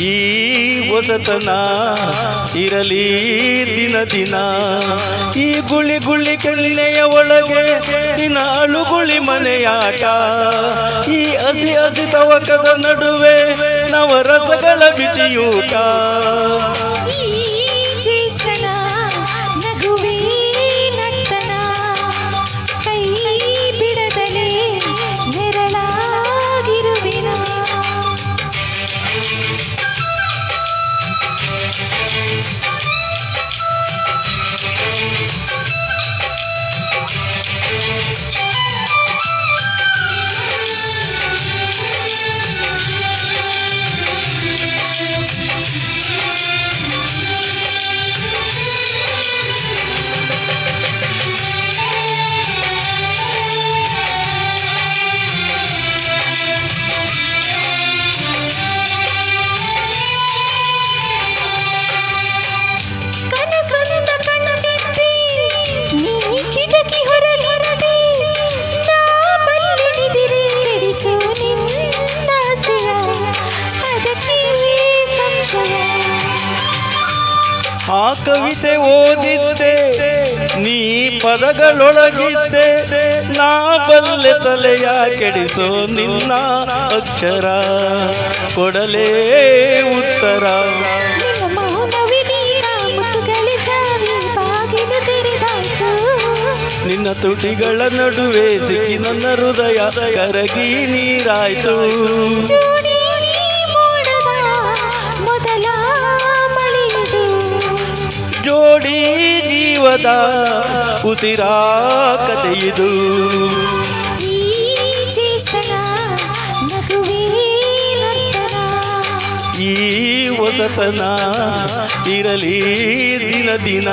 ಈ ಹೊಸತನ ಇರಲಿ ದಿನ ದಿನ. ಈ ಗುಳಿ ಗುಳಿ ಕೆನ್ನೆಯ ಒಳಗೆ ದಿನ ಅಳುಗುಳಿ ಮನೆಯಾಟ. ಈ ಹಸಿ ಹಸಿ ತವಕದ ನಡುವೆ ನವರಸಗಳ ಬಿಸಿಯೂಟ. ಆ ಕವಿತೆ ಓದಿದ್ದೆ, ನೀ ಪದಗಳೊಳಗಿದ್ದೆ, ನಾ ಬಲ್ಲೆ ತಲೆಯ ಕೆಡಿಸೋ ನಿನ್ನ ಅಕ್ಷರ ಕೊಡಲೇ ಉತ್ತರ. ನಿನ್ನ ತುಟಿಗಳ ನಡುವೆ ಸಿಕ್ಕಿ ನನ್ನ ಹೃದಯ ಕರಗಿ ನೀರಾಯ್ತು. ಜೋಡಿ ಜೀವದ ಉಸಿರ ಕಥೆಯಿದು. ಈ ಹೊಸತನ ಇರಲಿ ದಿನ ದಿನ.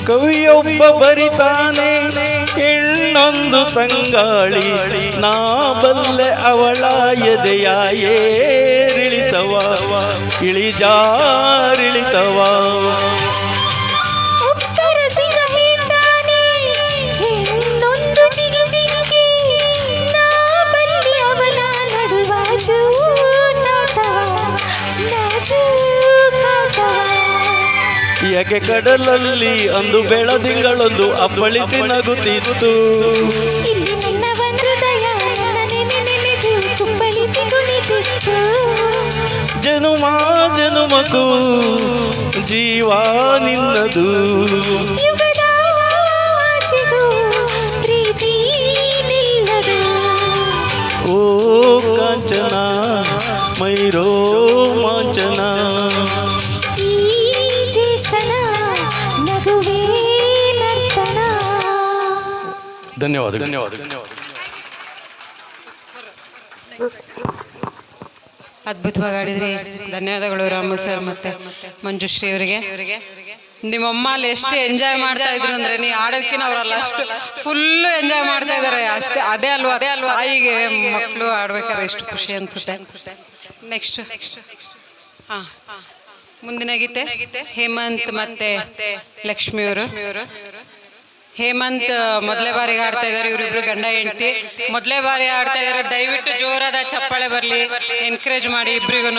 ಕವಿಯೊಬ್ಬ ಬರಿತಾನೆ ಇನ್ನೊಂದು ತಂಗಾಳಿ, ನಾ ಬಲ್ಲೆ ಅವಳ ಎದೆಯ ಏರಿಳಿತವ ಇಳಿಜಾರಿಳಿತವ. ಯಾಕೆ ಕಡಲಲ್ಲಿ ಅಂದು ಬೆಳದಿಂಗಳೊಂದು ಅಪ್ಪಳಿಸಿ ನಗುತ್ತಿತ್ತು. ಜನುಮ ಜನುಮಕ್ಕೂ ಜೀವ ನಿನ್ನದು. ಓ ಕಾಂಚನ ಮೈರೋ ಮಾಂಚನ. ಧನ್ಯವಾದ ಧನ್ಯವಾದ ಧನ್ಯವಾದ. ಅದ್ಭುತವಾಗಿ ಆಡಿದ್ರಿ. ಧನ್ಯವಾದಗಳು ರಾಮು ಸರ್ ಮತ್ತೆ ಮಂಜುಶ್ರೀ ಅವರಿಗೆ. ನಿಮ್ಮಮ್ಮ ಅಲ್ಲಿ ಎಷ್ಟು ಎಂಜಾಯ್ ಮಾಡ್ತಾ ಇದ್ರು ಅಂದ್ರೆ, ನೀ ಆಡೋದಕ್ಕಿಂತ ಅವರಲ್ಲ ಅಷ್ಟು ಫುಲ್ಲು ಎಂಜಾಯ್ ಮಾಡ್ತಾ ಇದ್ದಾರೆ. ಅಷ್ಟೇ ಅದೇ ಅಲ್ವಾ ತಾಯಿಗೆ ಮಕ್ಕಳು ಆಡ್ಬೇಕಾದ್ರೆ ಎಷ್ಟು ಖುಷಿ ಅನ್ಸುತ್ತೆ. ನೆಕ್ಸ್ಟ್ ಹಾಂ, ಮುಂದಿನ ಗೀತೆ ಹೇಮಂತ್ ಮತ್ತೆ ಲಕ್ಷ್ಮಿಯವರು. ಹೇಮಂತ್ ಮೊದಲೇ ಬಾರಿಗೆ ಆಡ್ತಾ ಇದ್ದಾರೆ. ಇವರಿಬ್ರು ಗಂಡ ಹೆಂಡತಿ ಮೊದಲೇ ಬಾರಿ ಆಡ್ತಾ ಇದ್ದಾರೆ. ದಯವಿಟ್ಟು ಜೋರಾದ ಚಪ್ಪಾಳೆ ಬರಲಿ, ಎನ್ಕರೇಜ್ ಮಾಡಿ ಇಬ್ರಿಗೂ.